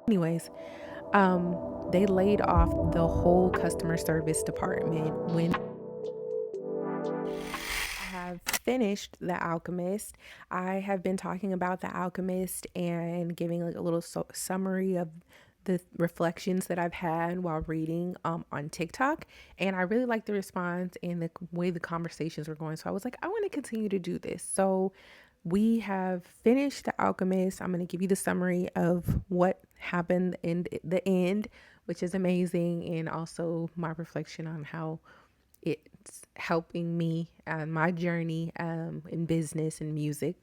Anyways, they laid off the whole customer service department when I have finished The Alchemist. I have been talking about The Alchemist and giving like a little summary of the reflections that I've had while reading on TikTok, and I really like the response and the way the conversations were going. So I was like, I want to continue to do this. So we have finished The Alchemist. I'm going to give you the summary of what happened in the end, which is amazing, and also my reflection on how it's helping me and my journey in business and music.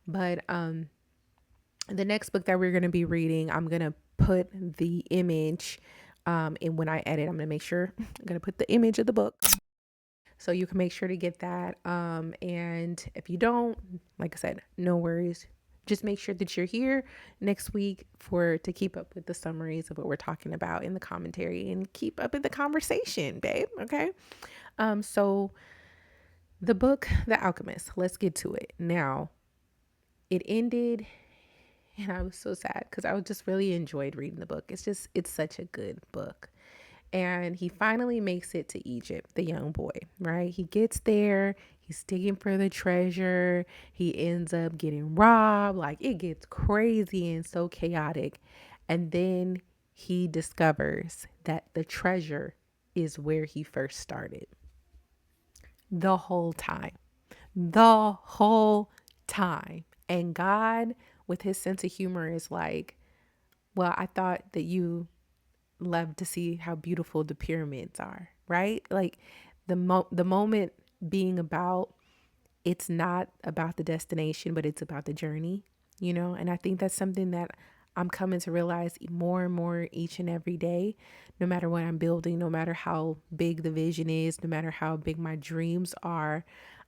But the next book that we're going to be reading, I'm going to put the image, and when I edit, I'm going to make sure I'm going to put the image of the book so you can make sure to get that. And if you don't, like I said, no worries. Just make sure that you're here next week to keep up with the summaries of what we're talking about in the commentary and keep up in the conversation, babe. Okay. So the book, The Alchemist, let's get to it. Now, it ended and I was so sad because I just really enjoyed reading the book. It's such a good book. And he finally makes it to Egypt, the young boy, right? He gets there, he's digging for the treasure, he ends up getting robbed. Like it gets crazy and so chaotic. And then he discovers that the treasure is where he first started the whole time. The whole time. And God, with his sense of humor, is like, well, I thought that you loved to see how beautiful the pyramids are, right? Like the moment being about, it's not about the destination, but it's about the journey, And I think that's something that I'm coming to realize more and more each and every day, no matter what I'm building, no matter how big the vision is, no matter how big my dreams are.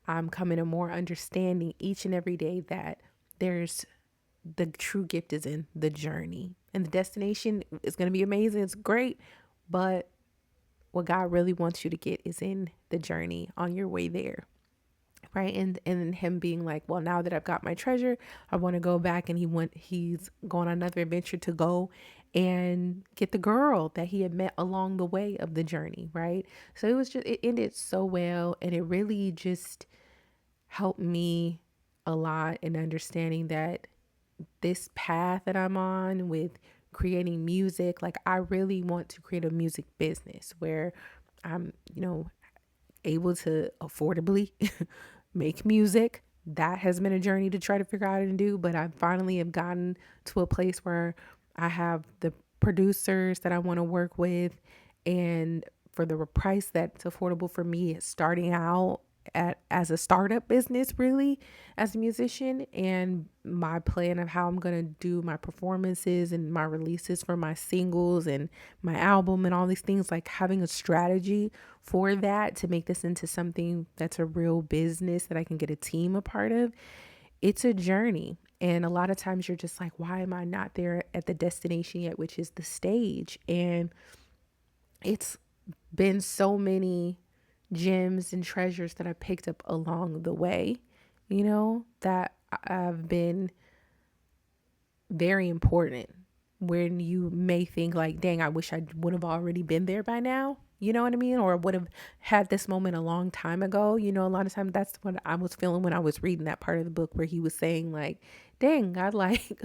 I'm coming to more understanding each and every day that there's the true gift is in the journey, and the destination is going to be amazing. It's great. But what God really wants you to get is in the journey on your way there. Right. And him being like, well, now that I've got my treasure, I want to go back. And he's going on another adventure to go and get the girl that he had met along the way of the journey. Right. So it ended so well. And it really just helped me a lot in understanding that this path that I'm on with creating music, like I really want to create a music business where I'm, able to affordably make music. That has been a journey to try to figure out and do, but I finally have gotten to a place where I have the producers that I want to work with, and for the price that's affordable for me starting out as a startup business, really, as a musician. And my plan of how I'm going to do my performances and my releases for my singles and my album and all these things, like having a strategy for that to make this into something that's a real business that I can get a team a part of. It's a journey. And a lot of times you're just like, why am I not there at the destination yet, which is the stage? And it's been so many gems and treasures that I picked up along the way, that have been very important, when you may think like, dang, I wish I would have already been there by now. You know what I mean? Or would have had this moment a long time ago. A lot of times that's what I was feeling when I was reading that part of the book where he was saying like, dang, God, like,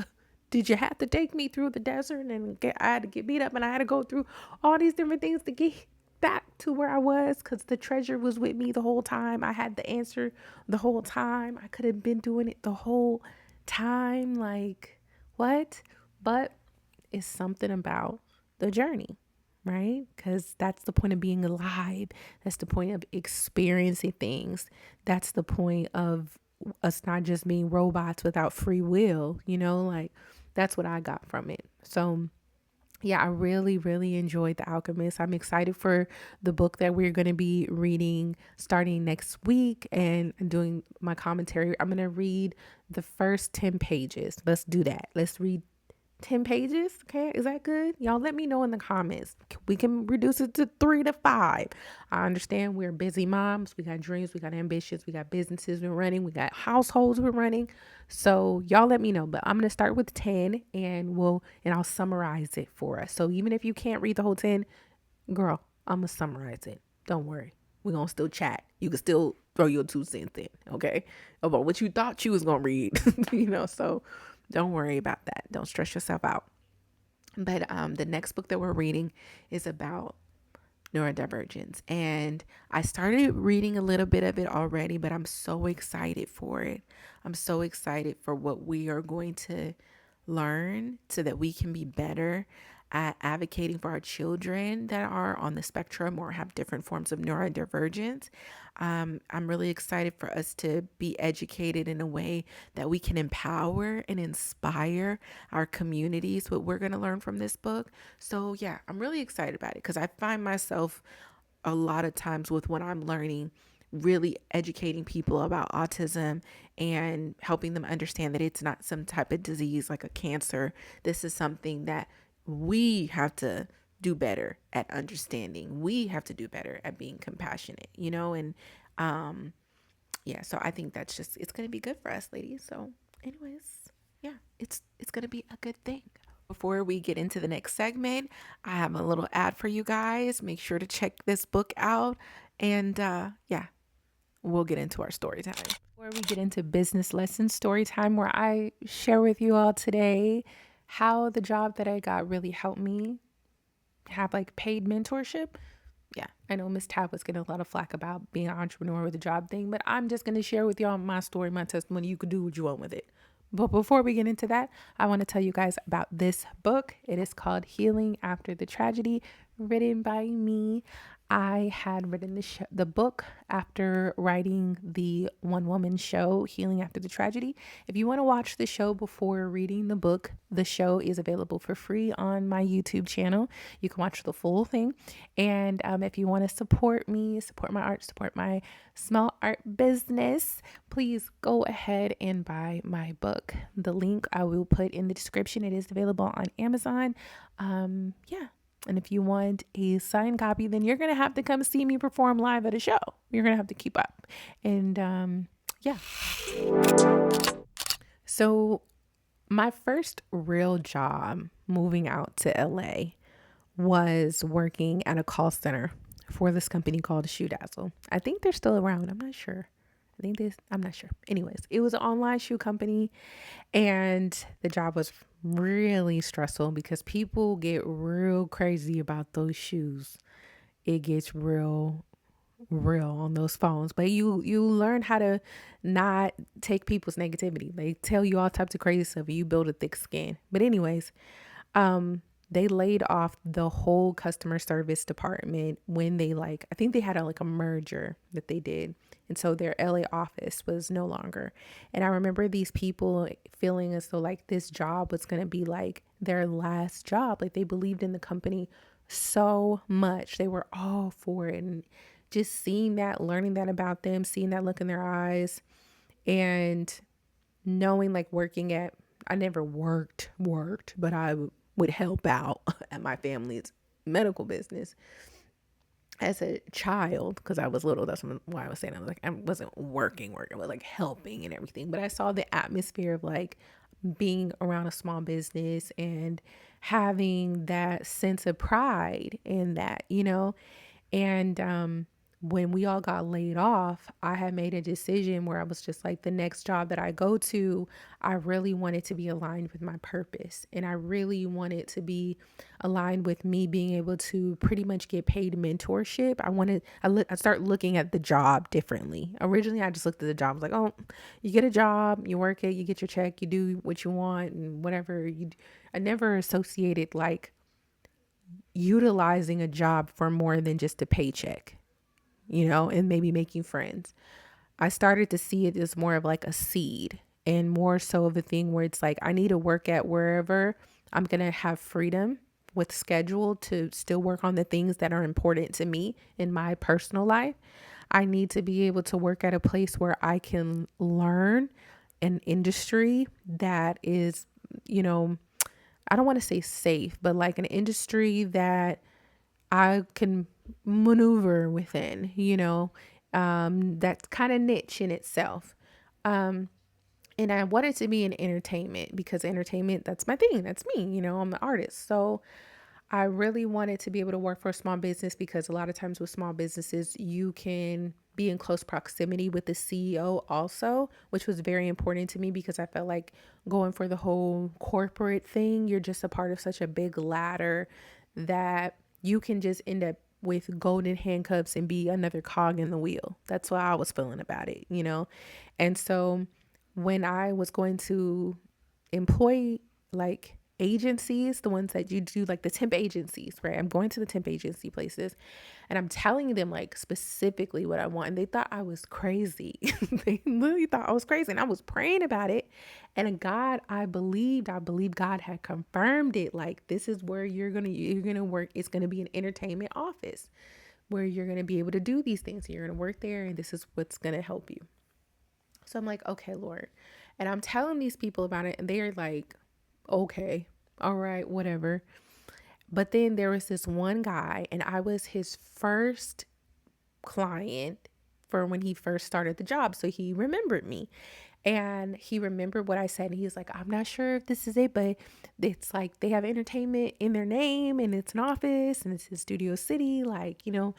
did you have to take me through the desert and I had to get beat up and I had to go through all these different things to get back to where I was, because the treasure was with me the whole time. I had the answer the whole time. I could have been doing it the whole time. Like, what? But it's something about the journey, right? Because that's the point of being alive. That's the point of experiencing things. That's the point of us not just being robots without free will, like that's what I got from it. So, yeah, I really, really enjoyed The Alchemist. I'm excited for the book that we're going to be reading starting next week and doing my commentary. I'm going to read the first 10 pages. Let's do that. Let's read 10 pages. Okay. Is that good? Y'all let me know in the comments. We can reduce it to 3 to 5. I understand we're busy moms. We got dreams. We got ambitions. We got businesses we're running. We got households we're running. So y'all let me know. But I'm going to start with 10 and I'll summarize it for us. So even if you can't read the whole 10, girl, I'm going to summarize it. Don't worry. We're going to still chat. You can still throw your 2 cents in. Okay. About what you thought you was going to read, so don't worry about that. Don't stress yourself out. But the next book that we're reading is about neurodivergence. And I started reading a little bit of it already, but I'm so excited for it. I'm so excited for what we are going to learn so that we can be better at advocating for our children that are on the spectrum or have different forms of neurodivergence. I'm really excited for us to be educated in a way that we can empower and inspire our communities, what we're going to learn from this book. So, yeah, I'm really excited about it because I find myself a lot of times with what I'm learning, really educating people about autism and helping them understand that it's not some type of disease like a cancer. This is something that we have to do better at understanding. We have to do better at being compassionate, and yeah, so I think it's going to be good for us, ladies. So anyways, yeah, it's going to be a good thing. Before we get into the next segment, I have a little ad for you guys. Make sure to check this book out. And yeah, we'll get into our story time. Before we get into business lessons story time, where I share with you all today how the job that I got really helped me have like paid mentorship. Yeah, I know Miss Tab was getting a lot of flack about being an entrepreneur with a job thing, but I'm just going to share with y'all my story, my testimony. You could do what you want with it. But before we get into that, I want to tell you guys about this book. It is called Healing After the Tragedy, written by me. I had written the book after writing the one woman show, Healing After the Tragedy. If you want to watch the show before reading the book, the show is available for free on my YouTube channel. You can watch the full thing. And if you want to support me, support my art, support my small art business, please go ahead and buy my book. The link I will put in the description. It is available on Amazon. Yeah. And if you want a signed copy, then you're going to have to come see me perform live at a show. You're going to have to keep up. And yeah. So my first real job moving out to LA was working at a call center for this company called Shoe Dazzle. I think they're still around. I'm not sure. I'm not sure. Anyways, it was an online shoe company and the job was really stressful because people get real crazy about those shoes. It gets real on those phones, but you learn how to not take people's negativity. They tell you all types of crazy stuff and you build a thick skin. But anyways, they laid off the whole customer service department when I think they had a merger that they did. And so their LA office was no longer. And I remember these people feeling as though this job was going to be their last job. They believed in the company so much. They were all for it. And just seeing that, learning that about them, seeing that look in their eyes, and knowing I never worked, but I would help out at my family's medical business as a child because I was little. That's why I was saying I wasn't working. I was helping and everything. But I saw the atmosphere of being around a small business and having that sense of pride in that, and when we all got laid off, I had made a decision where I was just the next job that I go to, I really wanted to be aligned with my purpose. And I really wanted to be aligned with me being able to pretty much get paid mentorship. I start looking at the job differently. Originally, I just looked at the job. I was like, oh, you get a job, you work it, you get your check, you do what you want and whatever. I never associated utilizing a job for more than just a paycheck, and maybe making friends. I started to see it as more of a seed and more so of a thing where it's I need to work at wherever I'm going to have freedom with schedule to still work on the things that are important to me in my personal life. I need to be able to work at a place where I can learn an industry that is, I don't want to say safe, but like an industry that I can maneuver within, that's kind of niche in itself. Um, and I wanted to be in entertainment because entertainment, that's my thing. That's me, I'm the artist. So I really wanted to be able to work for a small business because a lot of times with small businesses, you can be in close proximity with the CEO also, which was very important to me because I felt like going for the whole corporate thing, you're just a part of such a big ladder that you can just end up with golden handcuffs and be another cog in the wheel. That's what I was feeling about it. And so when I was going to employ like agencies, the ones that you do, like the temp agencies, right? I'm going to the temp agency places and I'm telling them like specifically what I want. And they thought I was crazy. They literally thought I was crazy. And I was praying about it. And God, I believe God had confirmed it. Like, this is where you're gonna work. It's gonna be an entertainment office where you're gonna be able to do these things. You're gonna work there and this is what's gonna help you. So I'm like, okay, Lord. And I'm telling these people about it, and they're like, okay, all right, whatever. But then there was this one guy, and I was his first client for when he first started the job. So he remembered me. And he remembered what I said. And he was like, I'm not sure if this is it, but it's like they have entertainment in their name and it's an office and it's in Studio City. Like, you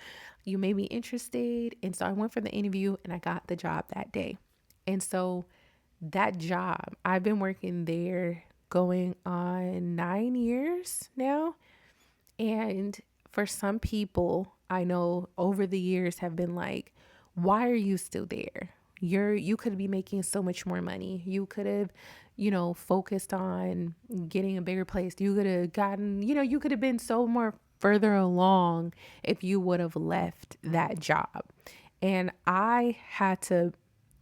may be interested. And so I went for the interview and I got the job that day. And so that job, I've been working there going on 9 years now. And for some people, I know over the years have been like, why are you still there? You could be making so much more money. You could have, focused on getting a bigger place. You could have gotten, you could have been so more further along if you would have left that job. And I had to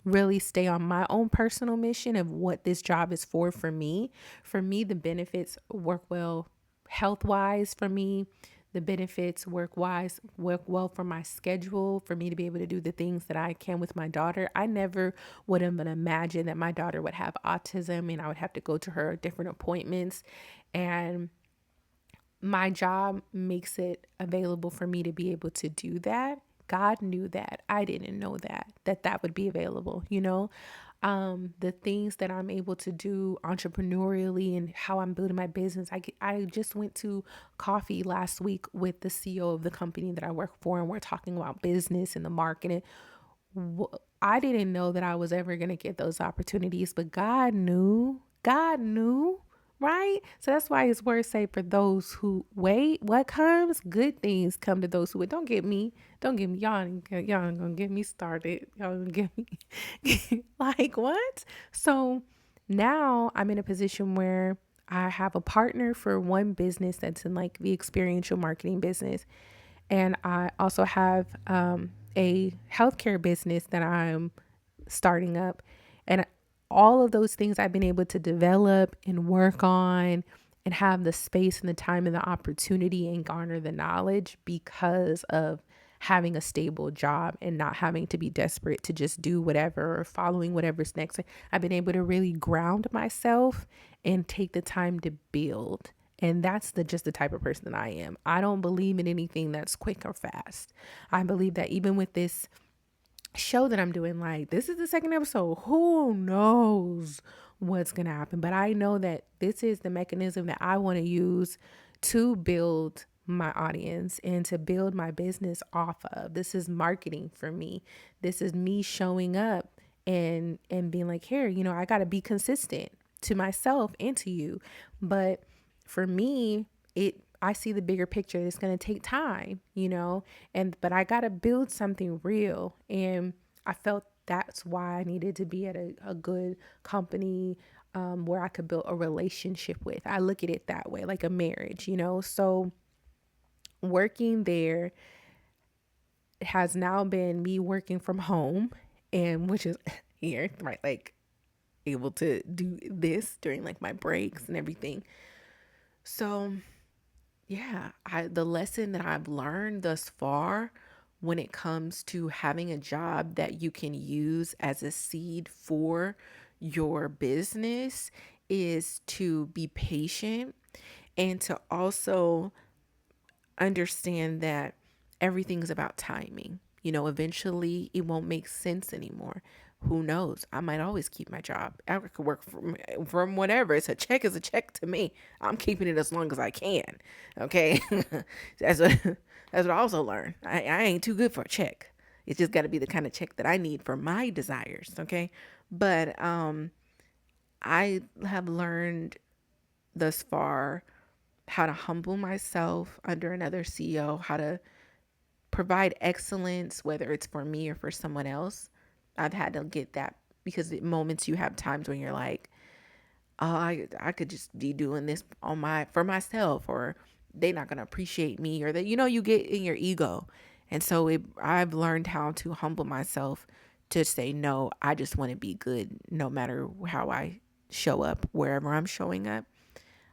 really stay on my own personal mission of what this job is for me. For me, the benefits work well health wise for me. The benefits work well for my schedule, for me to be able to do the things that I can with my daughter. I never would have imagined that my daughter would have autism and I would have to go to her different appointments. And my job makes it available for me to be able to do that. God knew that. I didn't know that would be available. The things that I'm able to do entrepreneurially and how I'm building my business. I just went to coffee last week with the CEO of the company that I work for, and we're talking about business and the marketing. I didn't know that I was ever going to get those opportunities, but God knew. God knew, right? So that's why his words say, for those who wait, what comes? Good things come to those who wait. Don't get me, y'all ain't gonna get me started. Y'all gonna get me like what? So now I'm in a position where I have a partner for one business that's in like the experiential marketing business. And I also have a healthcare business that I'm starting up. And all of those things I've been able to develop and work on and have the space and the time and the opportunity and garner the knowledge because of having a stable job and not having to be desperate to just do whatever or following whatever's next. I've been able to really ground myself and take the time to build. And that's just the type of person that I am. I don't believe in anything that's quick or fast. I believe that even with this show that I'm doing, like, this is the second episode, who knows what's gonna happen, but I know that this is the mechanism that I want to use to build my audience and to build my business off of. This is marketing for me. This is me showing up and being like, here, I got to be consistent to myself and to you. But for me, I see the bigger picture. It's going to take time, but I got to build something real. And I felt that's why I needed to be at a good company where I could build a relationship with. I look at it that way, like a marriage. So working there has now been me working from home, and which is here, right? Like, able to do this during like my breaks and everything. So yeah, the lesson that I've learned thus far when it comes to having a job that you can use as a seed for your business is to be patient, And to also understand that everything's about timing. Eventually it won't make sense anymore. Who knows? I might always keep my job. I could work from whatever. It's a check is a check to me. I'm keeping it as long as I can. Okay, that's what that's what I also learned. I ain't too good for a check. It's just got to be the kind of check that I need for my desires. Okay, but I have learned thus far how to humble myself under another CEO, how to provide excellence, whether it's for me or for someone else. I've had to get that because at moments you have times when you're like, oh, I could just be doing this for myself, or they're not gonna appreciate me, or that you get in your ego, and so I've learned how to humble myself to say no. I just want to be good, no matter how I show up wherever I'm showing up.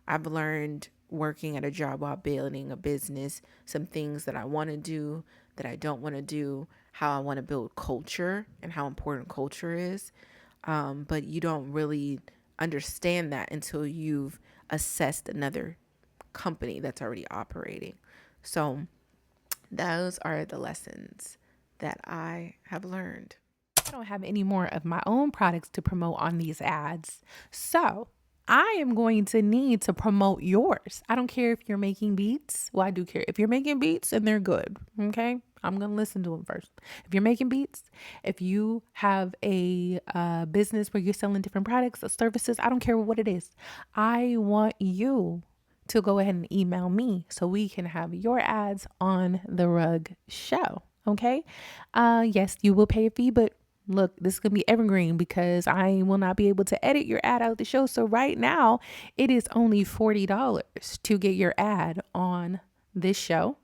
I've learned working at a job while building a business, some things that I want to do, that I don't want to do, how I want to build culture and how important culture is. But you don't really understand that until you've assessed another company that's already operating. So those are the lessons that I have learned. I don't have any more of my own products to promote on these ads. So I am going to need to promote yours. I don't care if you're making beats. Well, I do care. If you're making beats and they're good, okay? I'm going to listen to them first. If you're making beats, if you have a business where you're selling different products or services, I don't care what it is. I want you to go ahead and email me so we can have your ads on the Rug Show. Okay. Yes, you will pay a fee, but look, this is going to be evergreen because I will not be able to edit your ad out of the show. So right now it is only $40 to get your ad on this show.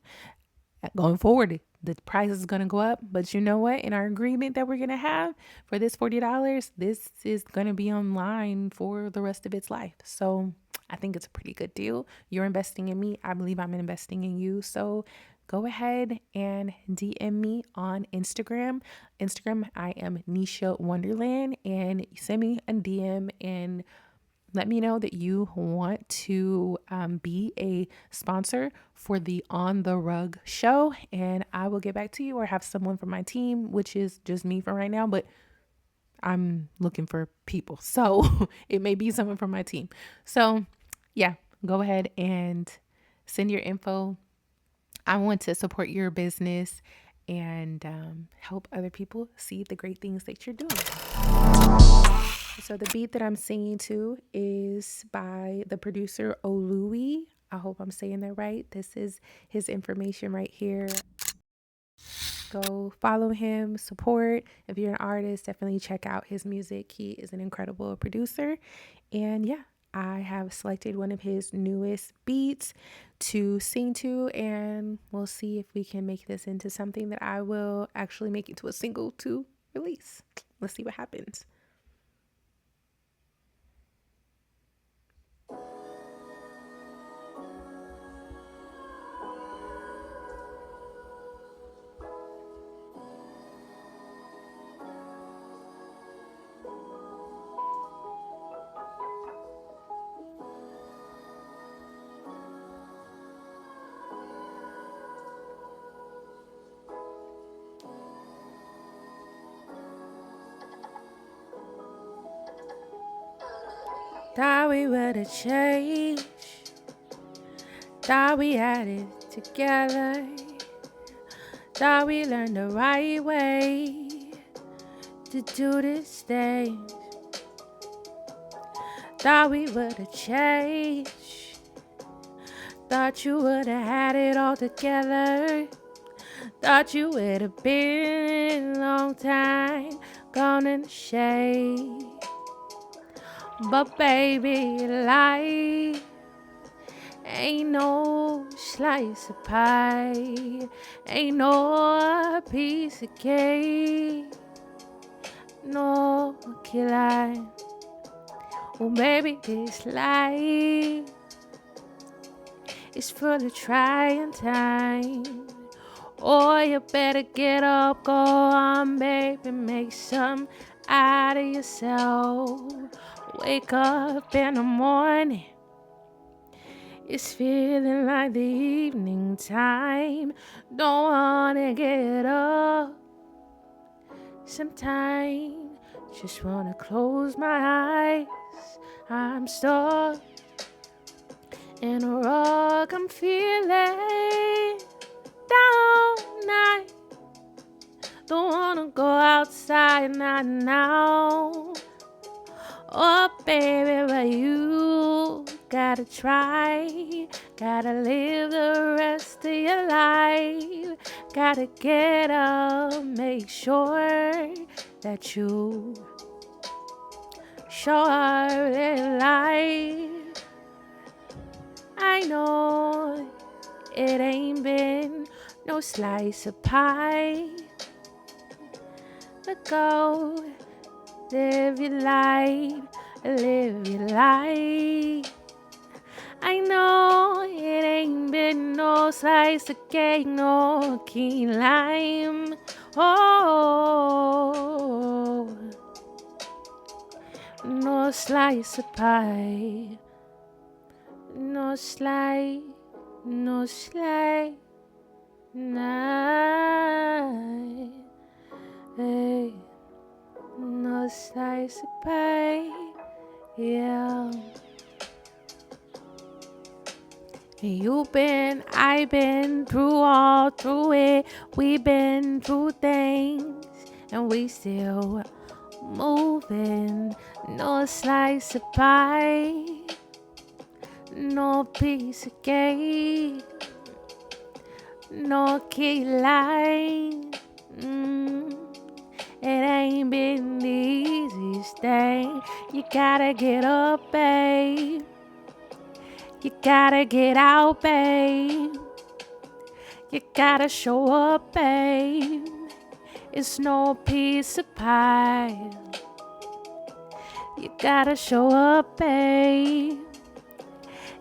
Going forward, the price is going to go up, but you know what? In our agreement that we're going to have for this $40, this is going to be online for the rest of its life. So I think it's a pretty good deal. You're investing in me. I believe I'm investing in you. So go ahead and DM me on Instagram. I am Nisha Wonderland, and send me a DM and let me know that you want to be a sponsor for the On the Rug show, and I will get back to you or have someone from my team, which is just me for right now, but I'm looking for people. So it may be someone from my team. So yeah, go ahead and send your info. I want to support your business and help other people see the great things that you're doing. So the beat that I'm singing to is by the producer Olui. I hope I'm saying that right. This is his information right here. Go follow him, support. If you're an artist, definitely check out his music. He is an incredible producer. And yeah, I have selected one of his newest beats to sing to, and we'll see if we can make this into something that I will actually make into a single to release. Let's see what happens. Thought we would have changed. Thought we had it together. Thought we learned the right way to do this thing. Thought we would have changed. Thought you would have had it all together. Thought you would have been a long time gone in the shade. But baby, life ain't no slice of pie, ain't no piece of cake, no key lime. Oh baby, this life is full of trying times. Oh, you better get up, go on, baby, make some out of yourself. Wake up in the morning, It's feeling like the evening time. Don't wanna get up. Sometimes just wanna close my eyes. I'm stuck in a rock. I'm feeling down night. Don't wanna go outside, not now. Oh, baby, but you gotta try. Gotta live the rest of your life. Gotta get up, make sure that you show her their life. I know it ain't been no slice of pie, but go live your life, live your life. I know it ain't been no slice of cake, no key lime. Oh, no slice of pie, no slice, no slice, night. Hey, no slice of pie, yeah. I've been through it. We've been through things, and we still moving. No slice of pie, no piece of cake, no key line. It ain't been the easiest thing. You gotta get up, babe. You gotta get out, babe. You gotta show up, babe. It's no piece of pie. You gotta show up, babe.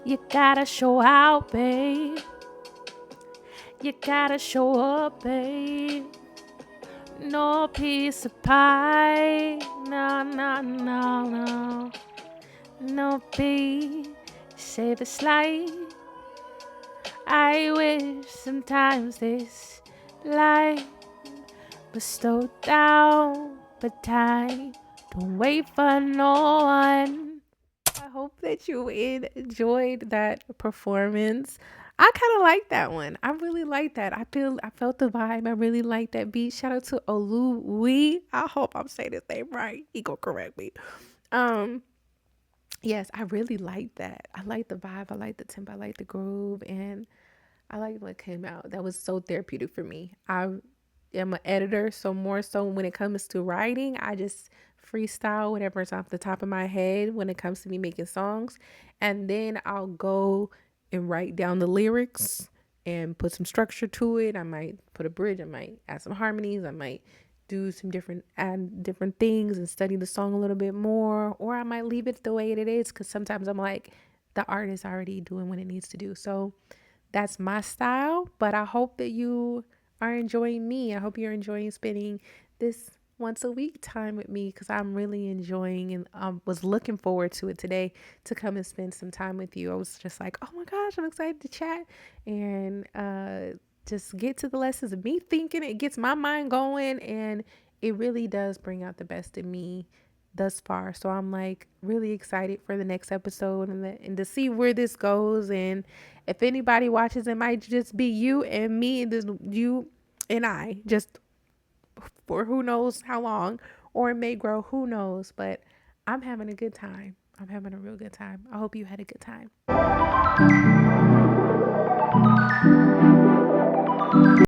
You gotta show out, babe. You gotta show up, babe. No piece of pie. No, no, no, no. No piece. Save a slice. I wish sometimes this life was slowed down, but time don't wait for no one. I hope that you enjoyed that performance. I kind of like that one. I really like that. I felt the vibe. I really like that beat. Shout out to Oluwi. I hope I'm saying his name right. He gonna correct me. Um, yes, I really like that. I like the vibe. I like the tempo. I like the groove, and I like what came out. That was so therapeutic for me. I am an editor, so more so when it comes to writing, I just freestyle whatever's off the top of my head when it comes to me making songs. And then I'll go and write down the lyrics and put some structure to it. I might put a bridge, I might add some harmonies, I might do some add different things and study the song a little bit more, or I might leave it the way it is because sometimes I'm like, the art is already doing what it needs to do. So that's my style, but I hope that you are enjoying me. I hope you're enjoying spending this once a week time with me because I'm really enjoying and was looking forward to it today to come and spend some time with you. I was just like, oh my gosh, I'm excited to chat and just get to the lessons of me thinking. It gets my mind going and it really does bring out the best in me thus far. So I'm like really excited for the next episode and to see where this goes. And if anybody watches, it might just be you and me and this you and I just for who knows how long, or it may grow, who knows. But I'm having a good time. I'm having a real good time. I hope you had a good time.